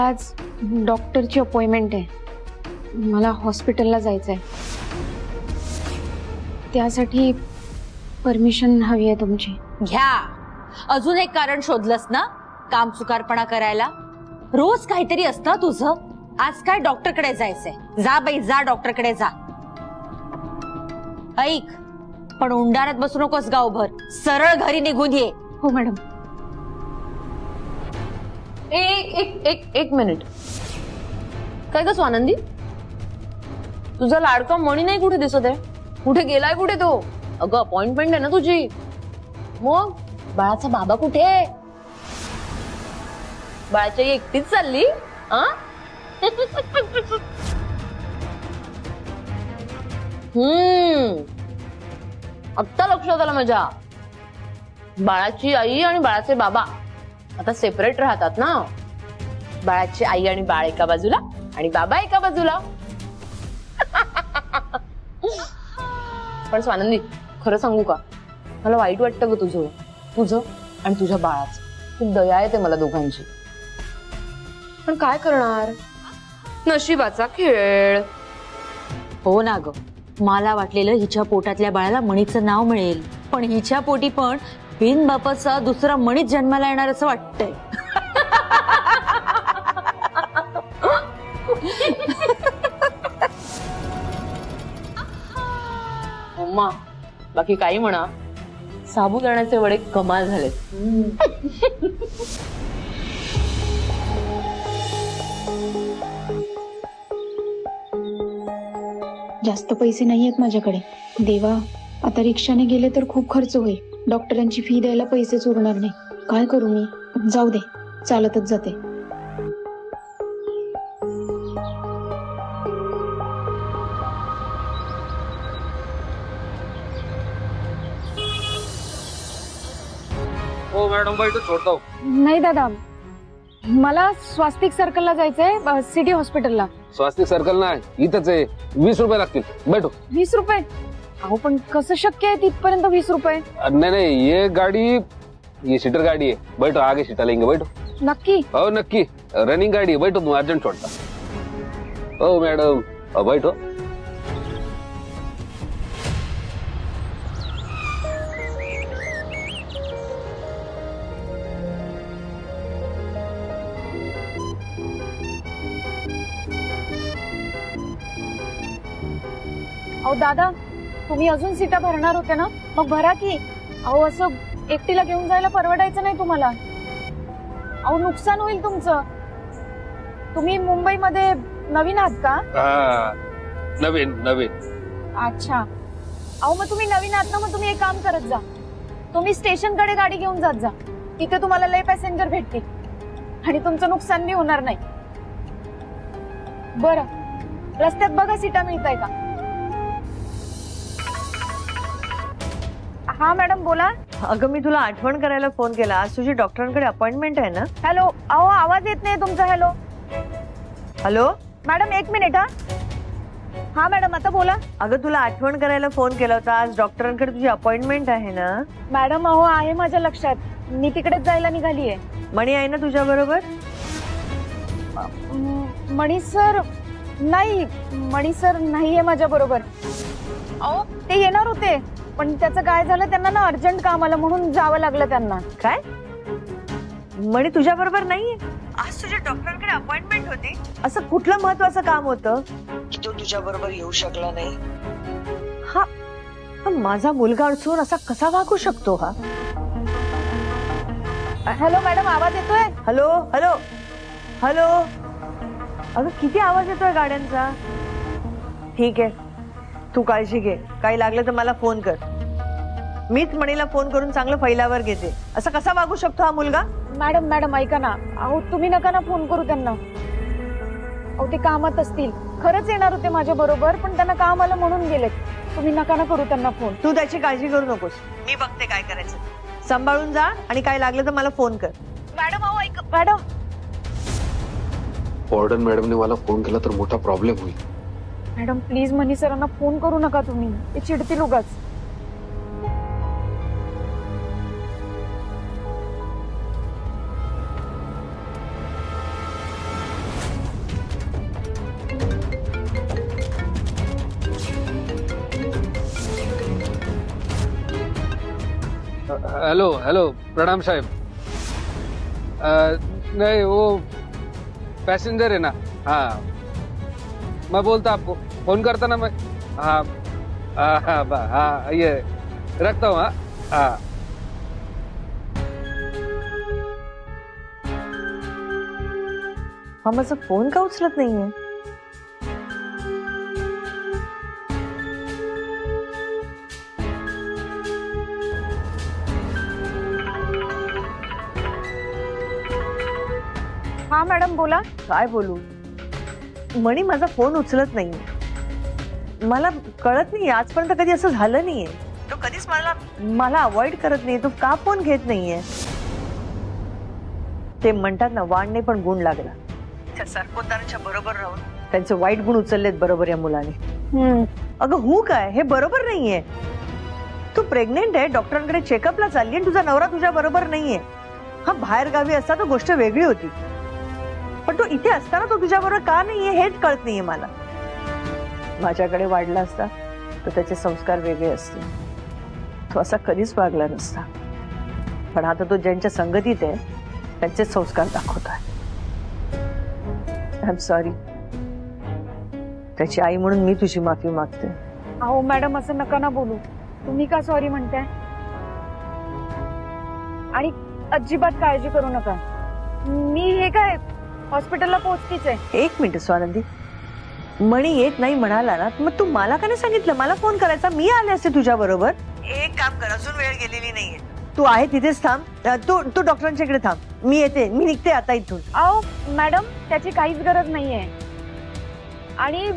आज डॉक्टरची अपॉइंटमेंट आहे, मला हॉस्पिटलला जायचंय, त्यासाठी परमिशन हवी आहे तुमची. घ्या. अजून एक कारण शोधलंस ना काम चुकारपणा करायला? रोज काहीतरी असतं तुझं. आज काय डॉक्टरकडे जायचंय? जा बाई जा, डॉक्टरकडे जा. ऐक, पण उंडारात बसू नकोस गावभर, सरळ घरी निघून ये. हो मॅडम. एक मिनिट. काय ग स्वानंदी, तुझा लाडका मणी नाही कुठे दिसत आहे? कुठे गेलाय कुठे तो? अगं अपॉइंटमेंट आहे ना तुझी. मग बाळाचा बाबा कुठे? बाळाची आई एकटीच चालली? आत्ता लक्षात आलं माझ्या. बाळाची आई आणि बाळाचे बाबा आता सेपरेट राहतात ना. बाळाची आई आणि बाळ एका बाजूला आणि बाबा एका बाजूला. पण स्वानंदी, खरं सांगू का, मला वाईट वाटतं ग तुझं आणि तुझ्या बाळाचं. खूप दया येते मला दोघांची. पण काय करणार, नशिबाचा खेळ. हो ना ग, मला वाटलेलं हिच्या पोटातल्या बाळाला मणीचं नाव मिळेल, पण हिच्या पोटी पण बिन बापाचा दुसरा मणीच जन्माला येणार असं वाटतंय. अम्मा, बाकी काही म्हणा, साबुदाण्याचे वडे कमाल झालेत. जास्त पैसे नाही आहेत माझ्याकडे. देवा, आता रिक्षाने गेले तर खूप खर्च होईल. डॉक्टरांची फी द्यायला पैसेच उरणार नाही. काय करू मी? जाऊ दे, चालतच जाते. हो मॅडम, बाई तो छोड़ता हूँ. नाही दादा, मला स्वास्तिक सर्कलला जायचंय, सिटी हॉस्पिटलला. स्वास्तिक सर्कल ना इथंच आहे. 20 रुपये लागतील. बैठो. 20 रुपये? अहो पण कसं शक्य आहे तिथपर्यंत 20 रुपये? नहीं, ये गाड़ी ये सीटर गाड़ी है. बैठो, आगे सीटा लेंगे. बैठो. नक्की? हो नक्की, रनिंग गाड़ी है. बैठो, तुम अर्जेंट छोड़ता. हो मैडम, बैठो. अहो दादा, तुम्ही अजून सीटा भरणार होते ना, मग भरा की. अहो असं एकटीला घेऊन जायला परवडायचं नाही तुम्हाला. अहो नुकसान होईल तुमचं. तुम्ही मुंबईमध्ये नवीन आहात का? नवीन. अच्छा. अहो मग तुम्ही नवीन आहात ना, मग तुम्ही एक काम करत जा, तुम्ही स्टेशन कडे गाडी घेऊन जात जा. तिथे तुम्हाला लय पॅसेंजर भेटतील आणि तुमचं नुकसान बी होणार नाही. बरं, रस्त्यात बघा सीटा मिळताय का. हा मॅडम बोला. अगं मी तुला आठवण करायला फोन केला. आज तुझी डॉक्टरांकडे अपॉइंटमेंट आहे ना? हॅलो. अहो आवाज येत नाही तुमचा. हॅलो हॅलो मॅडम, एक मिनिट. हा मॅडम, आता बोला. अगं तुला आठवण करायला फोन केला होता. आज डॉक्टरांकडे तुझी अपॉइंटमेंट आहे ना? मॅडम अहो आहे माझ्या लक्षात, मी तिकडेच जायला निघालीये. मणी आहे ना तुझ्या बरोबर? मणी सर नाही, मणी सर नाहीये माझ्या बरोबर. अहो ते येणार होते, पण त्याचं काय झालं, त्यांना ना अर्जंट काम आलं म्हणून जावं लागलं त्यांना. काय? मणी तुझ्या बरोबर नाहीये? आज तुझ्या डॉक्टरांकडे अपॉइंटमेंट होती. असं कुठलं महत्वाचं काम होतं की तो तुझ्या बरोबर येऊ शकला नाही? हा माझा मुलगा असून असा कसा वागू शकतो हा? हॅलो मॅडम, आवाज येतोय? Hello hello hello. अगं किती आवाज येतोय गाड्यांचा. ठीक आहे, तू काळजी घे. काही लागलं तर मला फोन कर. मीच मणीला फोन करून चांगलं फैलावर घेते. असं कसा वागू शकतो हा मुलगा? मॅडम ऐका ना. अहो तुम्ही नका ना फोन करू त्यांना. अहो ते कामात असतील. खरंच येणार होते माझ्या बरोबर, पण त्यांना काम आलं म्हणून गेलेत. तुम्ही नका ना करू त्यांना फोन. तू त्याची काळजी करू नकोस, मी बघते काय करायचं. सांभाळून जा आणि काय लागलं तर मला फोन कर. मॅडम अहो ऐक. मॅडम वॉर्डन मॅडमने मला फोन केला तर मोठा प्रॉब्लेम होईल. मॅडम प्लीज मनी सरांना फोन करू नका तुम्ही, ते चिडतील उगाच. हेलो हेलो प्रणाम साहेब नहीं वो पैसेंजर है ना हाँ मैं बोलता आपको फोन करता ना मैं हाँ हाँ ये रखता हूँ हाँ हा माझा फोन का उचलत नाहीये? हा मॅडम बोला. काय बोलू? मणी माझा फोन उचलत नाहीये. मला कळत नाही आजपर्यंत कधी असं झालं नाहीये. तो कधीच मला अवॉइड करत नाही. तो का फोन घेत नाहीये? ते म्हणतात ना वाणने पण गुण लागला. त्या सरपोताराच्या बरोबर राहून त्यांचे वाईट गुण उचललेत बरोबर या मुलाने. अगं हू काय हे बरोबर नाहीये. तू प्रेग्नेंट आहे डॉक्टरांकडे चेकअपला चालली आणि तुझा नवरा तुझ्या बरोबर नाहीये. हा बाहेर गावी असता तर गोष्ट वेगळी होती पण तो इथे असताना तो तुझ्या बरोबर का नाहीये हेच कळत नाहीये मला. माझ्याकडे वाढला असता तर त्याचे संस्कार वेगळे असते. तो असा कधीच वागला नसता पण आता तो ज्यांच्या संगतीत आहे त्यांचे संस्कार दाखवतोय. I am sorry. त्याची आई म्हणून मी तुझी माफी मागते. अहो मॅडम असं नका ना बोलू. तुम्ही का सॉरी म्हणताय? आणि अजिबात काळजी करू नका. मी हे काय हॉस्पिटलला पोहोचतीच आहे. एक मिनिट स्वानंदी. मणी येत नाही म्हणाला ना मग तू मला का नाही सांगितलं? मला फोन करायचा मी आले असते तुझ्या बरोबर. एक काम कर अजून वेळ गेलेली नाहीये. तू आहे तिथेच थांब. तू डॉक्टरांच्या इकडे थांब. मी येते मी निघते आता इथून. अहो मॅडम त्याची काहीच गरज नाहीये आणि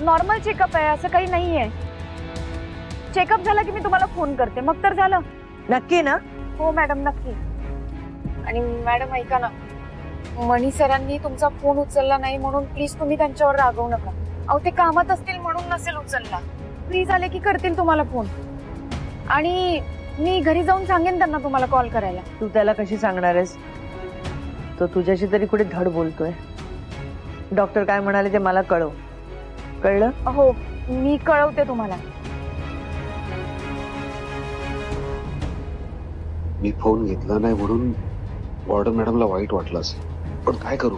नॉर्मल चेकअप आहे असं काही नाहीये. चेकअप झाला की मी तुम्हाला फोन करते मग तर झालं. नक्की ना? हो मॅडम नक्की. आणि मॅडम ऐका ना मणी सरांनी तुमचा फोन उचलला नाही म्हणून प्लीज तुम्ही त्यांच्यावर रागवू नका. अहो ते कामात असतील म्हणून नसेल उचलला. प्लीज आले की करतील तुम्हाला फोन आणि मी घरी जाऊन सांगेन त्यांना तुम्हाला कॉल करायला. तू त्याला कशी सांगणार आहेस? तो तुझ्याशी तरी कुठे धड बोलतोय. डॉक्टर काय म्हणाले ते मला कळव. कळलं? हो मी कळवते तुम्हाला. मी फोन घेतला नाही म्हणून वॉर्डन मॅडमला वाईट वाटलं असेल पण काय करू.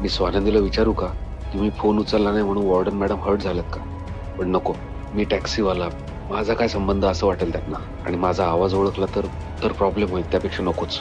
मी स्वानंदीला विचारू का की मी फोन उचलला नाही म्हणून वॉर्डन मॅडम हर्ट झालेत का. पण नको. मी टॅक्सीवाला माझा काय संबंध असं वाटेल त्यांना आणि माझा आवाज ओळखला तर प्रॉब्लेम होईल. त्यापेक्षा नकोच.